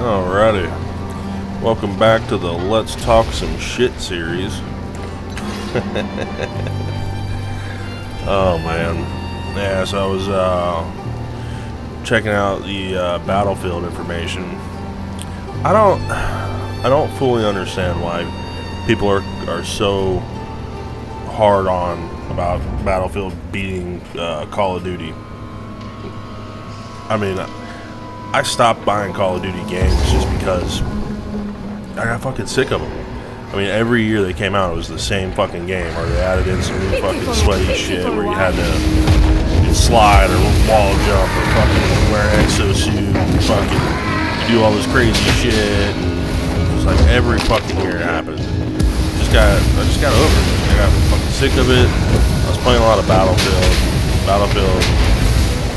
Alrighty. Welcome back to the Let's Talk Some Shit series. Oh man. Yeah, so I was checking out the Battlefield information. I don't fully understand why people are so hard on about Battlefield beating Call of Duty. I mean, I stopped buying Call of Duty games just because I got fucking sick of them. I mean, every year they came out, it was the same fucking game, or they added in some new fucking sweaty shit where you had to slide or wall jump or fucking wear an exosuit and fucking do all this crazy shit. And it was like every fucking year it happened. I just got over it. I got fucking sick of it. I was playing a lot of Battlefield. Battlefield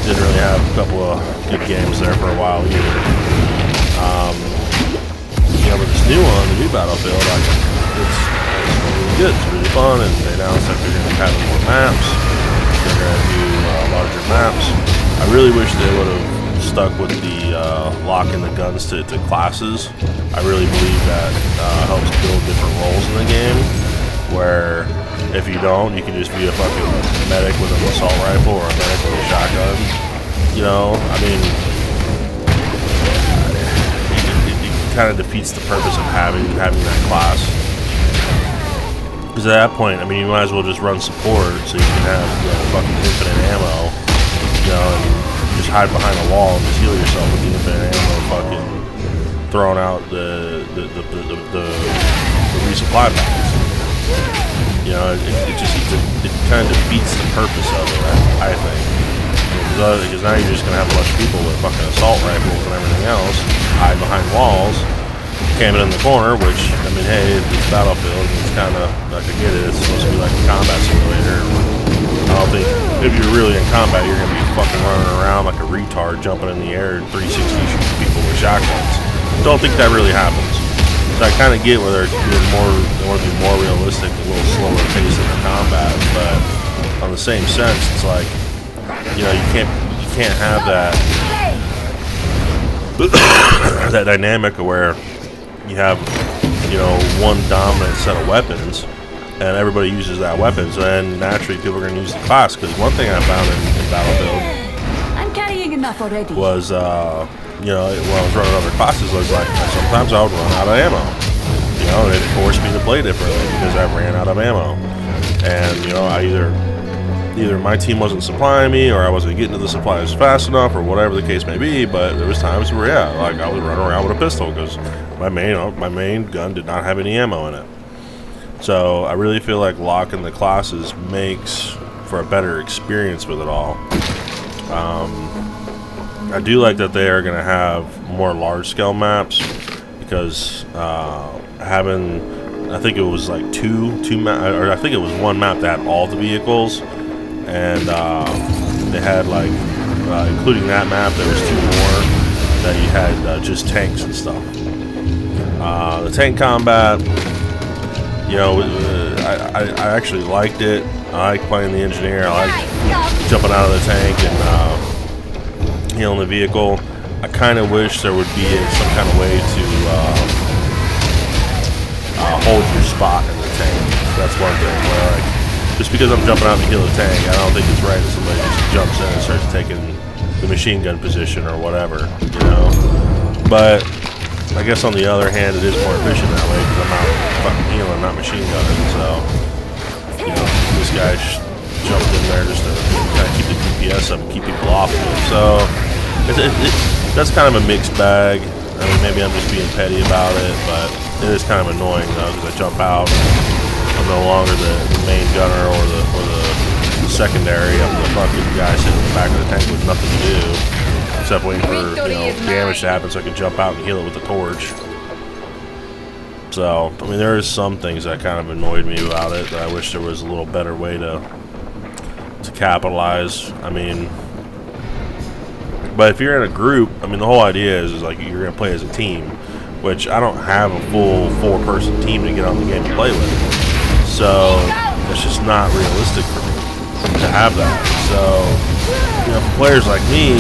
didn't really have a couple of good games there for a while either. But this new one, the new Battlefield, it's really good. It's really fun, and they announced that they're going to have more maps. They're going to do larger maps. I really wish they would have stuck with the locking the guns to classes. I really believe that helps build different roles in the game, where if you don't, you can just be a fucking medic with an assault rifle or a medic with a shotgun. You know, I mean, it kind of defeats the purpose of having that class. Because at that point, I mean, you might as well just run support so you can have fucking infinite ammo, and just hide behind a wall and just heal yourself with the infinite ammo, fucking throwing out the resupply packs. It kind of defeats the purpose of it, I think. Because now you're just going to have a bunch of people with fucking assault rifles and everything else, hide behind walls, camping in the corner, which, I mean, hey, it's Battlefield, it's kind of, I could get it, it's supposed to be like a combat simulator. I don't think, if you're really in combat, you're going to be fucking running around like a retard, jumping in the air and 360 shooting people with shotguns. Don't think that really happens. So I kind of get where they want to be more realistic, a little slower pace in the combat, but on the same sense, it's like, you can't have that dynamic where you have, one dominant set of weapons and everybody uses that weapon, so then naturally people are going to use the class. Because one thing I found in Battlefield I'm carrying enough already. was, when I was running other classes, was like, sometimes I would run out of ammo. And it forced me to play differently because I ran out of ammo. And, I either my team wasn't supplying me, or I wasn't getting to the supplies fast enough, or whatever the case may be. But there was times where, I would run around with a pistol because my main gun did not have any ammo in it. So I really feel like locking the classes makes for a better experience with it all. I do like that they are going to have more large-scale maps, because I think it was like I think it was one map that had all the vehicles. And they had including that map, there was two more that you had just tanks and stuff. The tank combat, I actually liked it. I like playing the engineer. I like jumping out of the tank and healing the vehicle. I kind of wish there would be some kind of way to hold your spot in the tank. That's one thing where just because I'm jumping out to heal a tank, I don't think it's right if somebody just jumps in and starts taking the machine gun position or whatever, But I guess on the other hand, it is more efficient that way because I'm not fucking healing, not machine gunning. So, this guy jumped in there just to kind of keep the DPS up and keep people off of it. So, that's kind of a mixed bag. I mean, maybe I'm just being petty about it, but it is kind of annoying though because I jump out. I'm no longer the main gunner or the secondary. I'm the fucking guy sitting in the back of the tank with nothing to do except waiting for damage to happen so I can jump out and heal it with the torch. So, I mean, there is some things that kind of annoyed me about it that I wish there was a little better way to capitalize. I mean, but if you're in a group, I mean, the whole idea is like you're going to play as a team, which I don't have a full 4-person team to get on the game to play with. So it's just not realistic for me to have that. So, for players like me,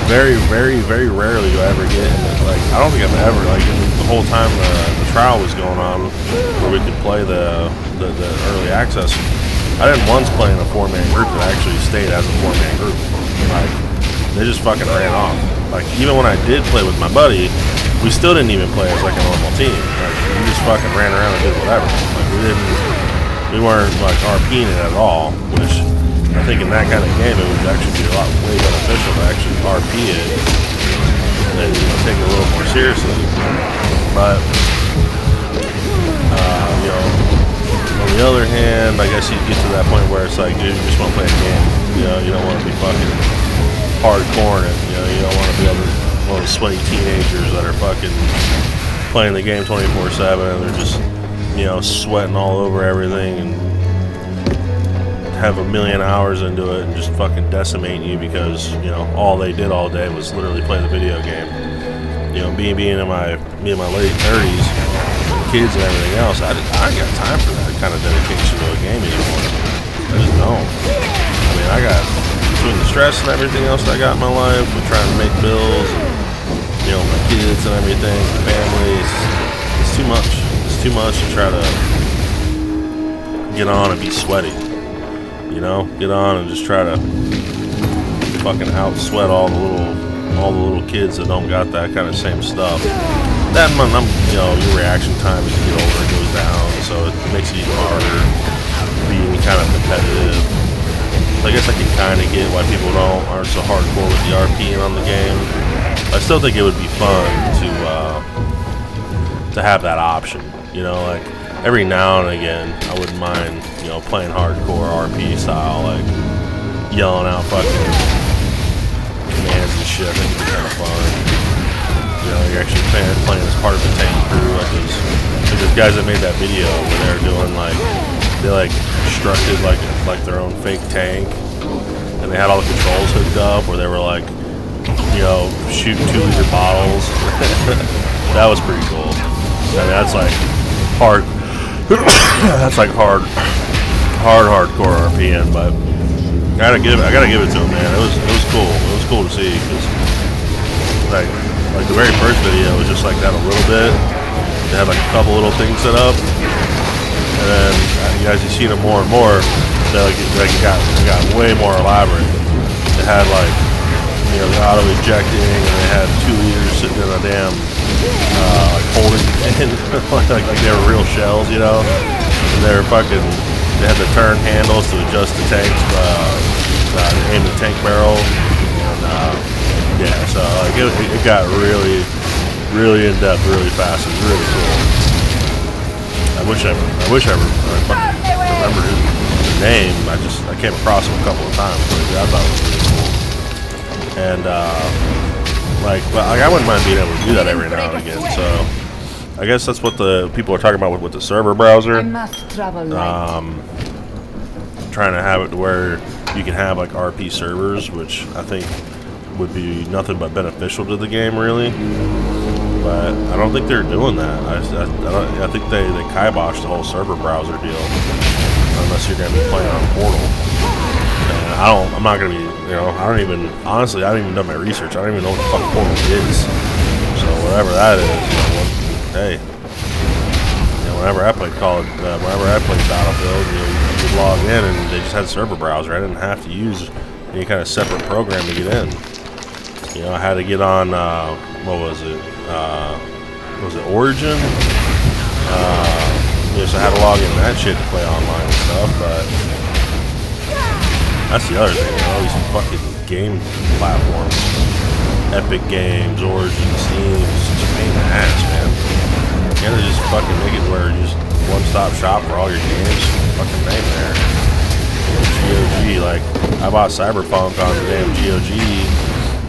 very, very, very rarely do I ever get in it. Like, I don't think I've ever, like, the whole time the trial was going on where we could play the early access, I didn't once play in a 4-man group that actually stayed as a 4-man group. Like, they just fucking ran off. Like, even when I did play with my buddy, we still didn't even play as like a normal team. Like, we just fucking ran around and did whatever. Like, we weren't like RPing it at all, which I think in that kind of game it would actually be a lot way beneficial to actually RP it and take it a little more seriously. But on the other hand, I guess you get to that point where it's like, dude, you just want to play a game. You don't want to be fucking hardcore in it. You don't want to be one of the sweaty teenagers that are fucking playing the game 24/7 and they're just, sweating all over everything and have a million hours into it and just fucking decimate you because, all they did all day was literally play the video game. Being in my late 30s, kids and everything else, I ain't got time for that kind of dedication to a game anymore. I just don't. I mean, I got, between the stress and everything else I got in my life, with trying to make bills, and, my kids and everything, families, it's too much. It's too much to try to get on and be sweaty. Get on and just try to fucking out sweat all the little kids that don't got that kind of same stuff. That your reaction time as you get older goes down, so it makes it even harder being kind of competitive. So I guess I can kind of get why people aren't so hardcore with the RPing on the game. I still think it would be fun to have that option. Like every now and again, I wouldn't mind playing hardcore RP style, like yelling out fucking commands and shit. I think it'd be kind of fun. You're actually playing as part of the tank crew. Like those guys that made that video where they're doing they constructed like their own fake tank, and they had all the controls hooked up where they were like, shooting 2-liter bottles. That was pretty cool. I mean, that's like hard. That's like hardcore RPN, but I gotta give it to him, man. It was cool. It was cool to see because like the very first video was just like that a little bit. They had like a couple little things set up, and then as you see them more and more, it got way more elaborate. They had the auto ejecting, and they had 2 liters sitting in a damn holding in like they were real shells, and they had the turn handles to adjust the tanks, aim the tank barrel, and so it got really, really in depth, really fast. It was really cool. I wish I remembered his name. I came across him a couple of times, but I thought it was really cool. And I wouldn't mind being able to do that every now and again. So I guess that's what the people are talking about with the server browser. I must travel Trying to have it to where you can have like RP servers, which I think would be nothing but beneficial to the game, really. But I don't think they're doing that. I think they kiboshed the whole server browser deal, unless you're going to be playing on Portal. And I'm not going to be, honestly, I haven't even done my research. I don't even know what the fuck Portal is. So whatever that is, hey. Whenever I played Battlefield, you could log in and they just had a server browser. I didn't have to use any kind of separate program to get in. I had to get on, what was it? Was it Origin? So I had to log in that shit to play online and stuff, but that's the other thing, all these fucking game platforms. Epic Games, Origin, Steam, it's just a pain in the ass, man. You gotta just fucking make it where you just one-stop shop for all your games. Fucking nightmare. GOG, I bought Cyberpunk on the damn GOG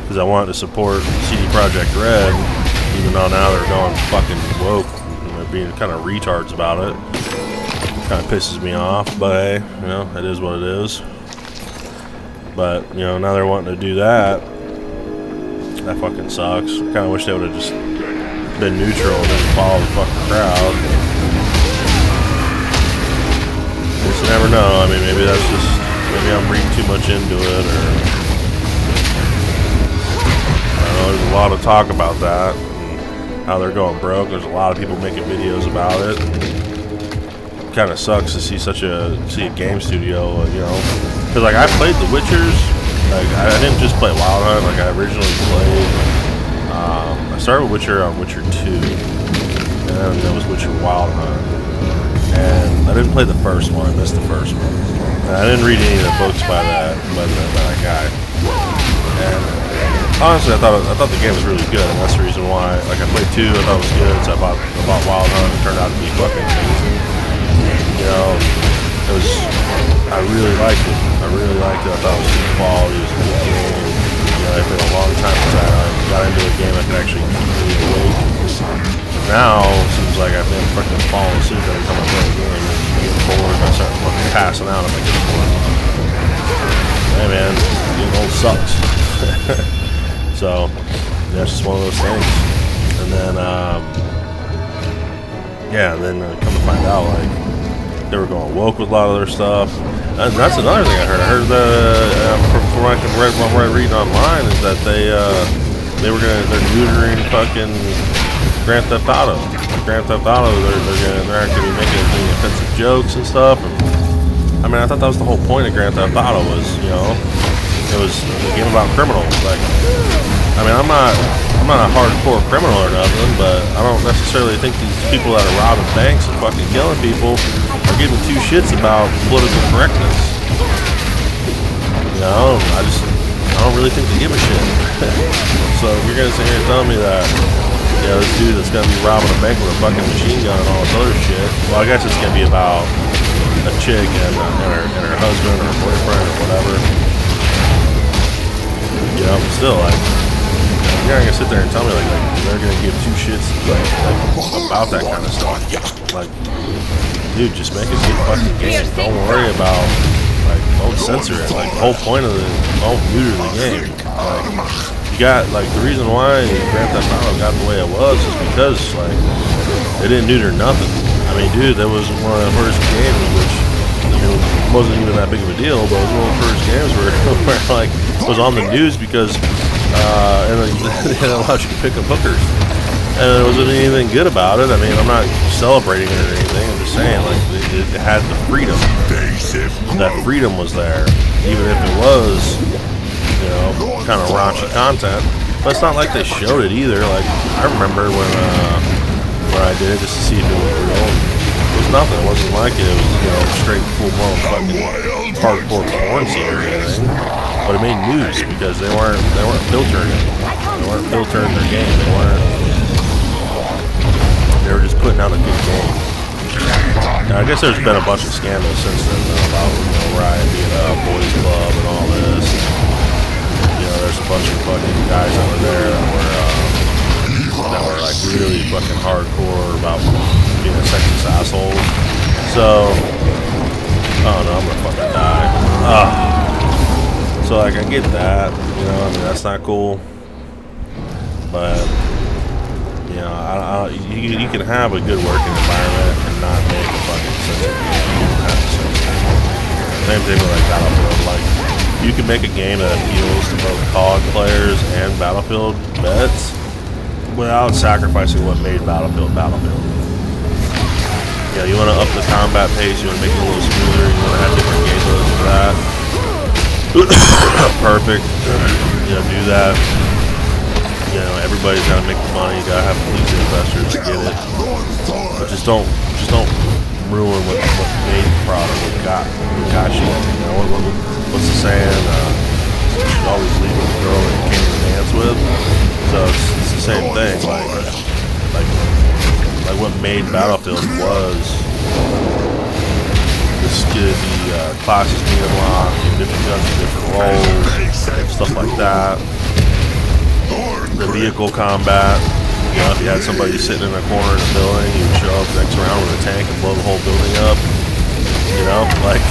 because I wanted to support CD Projekt Red, even though now they're going fucking woke and they're being kind of retards about it. Kind of pisses me off, but hey, it is what it is. But, now they're wanting to do that. That fucking sucks. I kind of wish they would have just been neutral and didn't follow the fucking crowd. Just never know. I mean, maybe I'm reading too much into it, or a lot of talk about that and how they're going broke. There's a lot of people making videos about it. Kind of sucks to see a game studio, you know, because like I played The Witchers. Like I didn't just play Wild Hunt. Like I originally played. I started with Witcher on Witcher 2, and then there was Witcher Wild Hunt. And I didn't play the first one. I missed the first one. And I didn't read any of the books by that guy. And honestly, I thought the game was really good, and that's the reason why. Like I played 2, I thought it was good, so I bought Wild Hunt. It turned out to be fucking amazing. You know, I really liked it. I thought it was good quality. It was a good game. You know, it's been a long time since I got into a game I could actually keep me awake. Now, it seems like I've been fucking falling asleep every time I play a game. I get bored and I start fucking passing out if I get bored. Hey man, getting old sucks. So, yeah, it's just one of those things. And then, come to find out, like, they were going woke with a lot of their stuff. And that's another thing I heard. I heard that, from what I'm reading online, is that they're neutering fucking Grand Theft Auto. Grand Theft Auto, they're actually making offensive jokes and stuff. And, I mean, I thought that was the whole point of Grand Theft Auto was, you know, it was a game about criminals. Like, I mean, I'm not a hardcore criminal or nothing, but I don't necessarily think these people that are robbing banks and fucking killing people are giving two shits about political correctness. You know, I don't really think they give a shit. So if you're gonna sit here and tell me that, you know, this dude that's gonna be robbing a bank with a fucking machine gun and all this other shit, well, I guess it's gonna be about a chick and her husband or her boyfriend or whatever. You know, but still, like, you're not gonna sit there and tell me like they're gonna give two shits like about that kind of stuff. Like, dude, just make a good fucking game. Don't worry about, like, don't censor it. Like, the whole point of don't neuter the game. Like, you got, like, the reason why Grand Theft Auto got the way it was is because, like, they didn't neuter nothing. I mean, dude, that was one of the first games which, you know, wasn't even that big of a deal, but it was one of the first games where like, it was on the news because, and like, they allowed you to pick up hookers. And there wasn't anything good about it. I mean, I'm not celebrating it or anything. I'm just saying, like, it had the freedom. That freedom was there, even if it was, you know, kind of raunchy content. But it's not like they showed it either. Like, I remember when I did it just to see if it was real. It was nothing. It wasn't like it was, you know, straight full-blown fucking hardcore porn scene or anything. But it made news because they weren't filtering it. They weren't filtering their game. They were just putting out a good game. Now, I guess there's been a bunch of scandals since then about, you know, Riot being a boys club and all this. You know, there's a bunch of fucking guys that were there that were like really fucking hardcore about being a sexist asshole. So, oh no, I'm gonna fucking die. So like, I get that, you know, I mean, that's not cool. But, you know, you can have a good working environment and not make a fucking censored game. Same thing with like Battlefield. Like, you can make a game that appeals to both COD players and Battlefield vets without sacrificing what made Battlefield Battlefield. Yeah, you want to up the combat pace, you want to make it a little smoother, you want to have different game modes for that. Perfect. You know, do that. You know, everybody's got to make the money. You got to have police investors to get it. But just don't ruin what made the product. What got you. You know, what's the saying? You should always leave with the girl that you came to dance with. So it's the same thing. Like what made Battlefield was the classes being unlocked, different guns, different roles, stuff like that. The vehicle combat. You know, if you had somebody sitting in a corner in a building, you would show up next round with a tank and blow the whole building up. You know, like,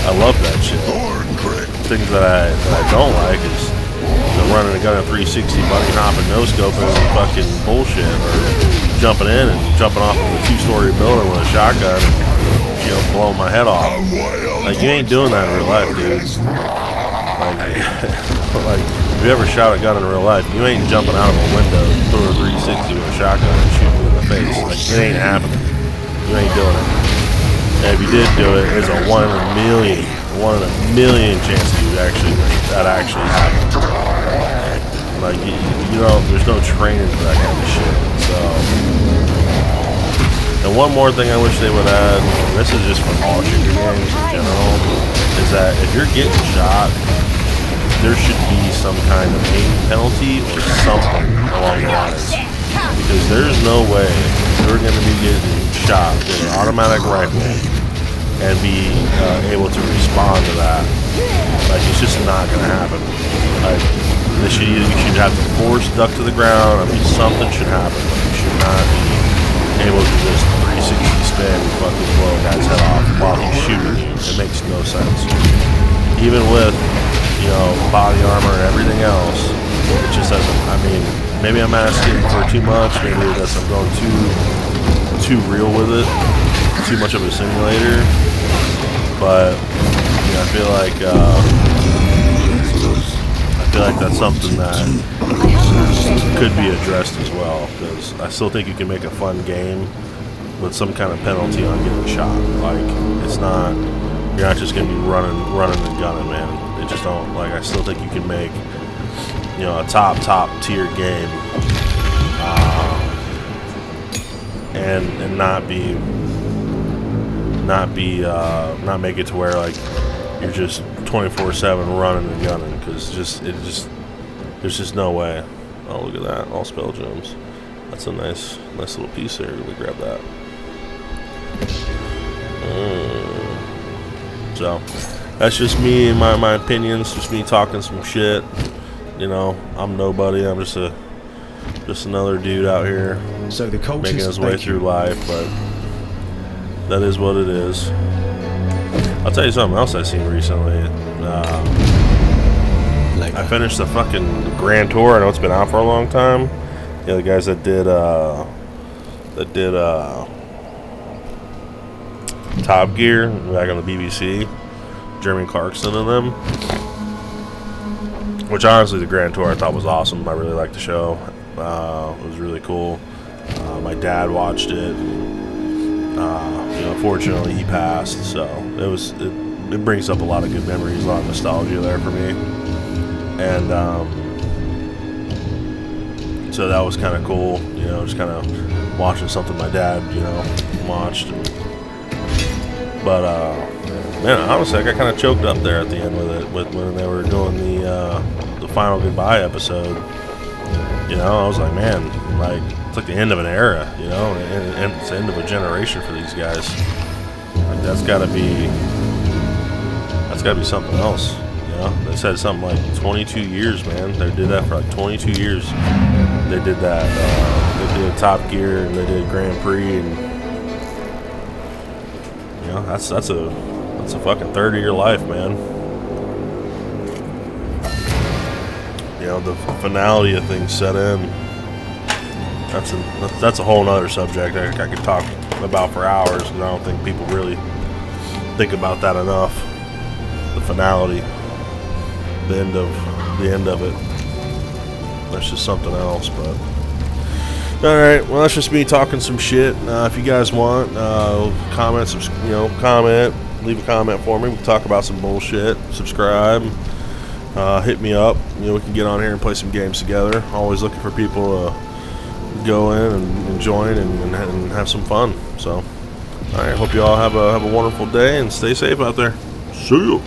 I love that shit. Things that I don't like is running a gun at 360, bunny hopping, no scoping, and fucking bullshit, or jumping in and jumping off of a 2-story building with a shotgun and, you know, blowing my head off. Like, you ain't doing that in real life, dude. Like if you ever shot a gun in real life, you ain't jumping out of a window, throw a 360 with a shotgun and shoot you in the face. Like, it ain't happening. You ain't doing it. And if you did do it, it's a 1 in a million chance that actually happened. Like, you know, there's no training for that kind of shit. So, and one more thing I wish they would add, and this is just for all shooter games in general, is that if you're getting shot, there should be some kind of aim penalty or something along the lines. Because there's no way you're going to be getting shot with an automatic rifle and be able to respond to that. Like, it's just not going to happen. Like, you should have to force duck to the ground. I mean, something should happen. Like, you should not be able to just 360 spin and fucking blow a guy's head off while he's shooting you. It makes no sense. Even with, you know, body armor and everything else, it just doesn't. I mean, maybe I'm asking for too much. Maybe that's I'm going too real with it, too much of a simulator. But you know, I feel like that's something that could be addressed as well. Because I still think you can make a fun game with some kind of penalty on getting shot. Like, it's not. You're not just gonna be running and gunning, man. It just don't. Like, I still think you can make, you know, a top tier game, and not make it to where like you're just 24/7 running and gunning, because there's just no way. Oh, look at that, all spell gems. That's a nice little piece there. Let me grab that. So that's just me and my opinions, just me talking some shit. You know, I'm nobody. I'm just another dude out here making his way through life, but that is what it is. I'll tell you something else I've seen recently. I finished the fucking Grand Tour. I know it's been out for a long time. Yeah, the guys that did Top Gear back on the BBC, Jeremy Clarkson and them. Which honestly, the Grand Tour I thought was awesome. I really liked the show. It was really cool. My dad watched it. You know, fortunately he passed, so it brings up a lot of good memories, a lot of nostalgia there for me. And so that was kind of cool. You know, just kind of watching something my dad, you know, watched. But man, honestly, I got kind of choked up there at the end with it, when they were doing the final goodbye episode. You know, I was like, man, like, it's like the end of an era, you know, and it's the end of a generation for these guys. Like, that's gotta be something else. You know, they said something like 22 years, man. They did that for like 22 years. They did that. They did Top Gear and they did Grand Prix, and you know, that's a fucking 30-year life, man. You know, the finality of things set in. That's a whole nother subject I could talk about for hours, because I don't think people really think about that enough. The finality, the end of it. That's just something else. But all right, well, that's just me talking some shit. If you guys want, comment, leave a comment for me. We can talk about some bullshit. Subscribe. Hit me up. You know, we can get on here and play some games together. Always looking for people to go in and join and have some fun. So, all right. Hope you all have a wonderful day and stay safe out there. See you.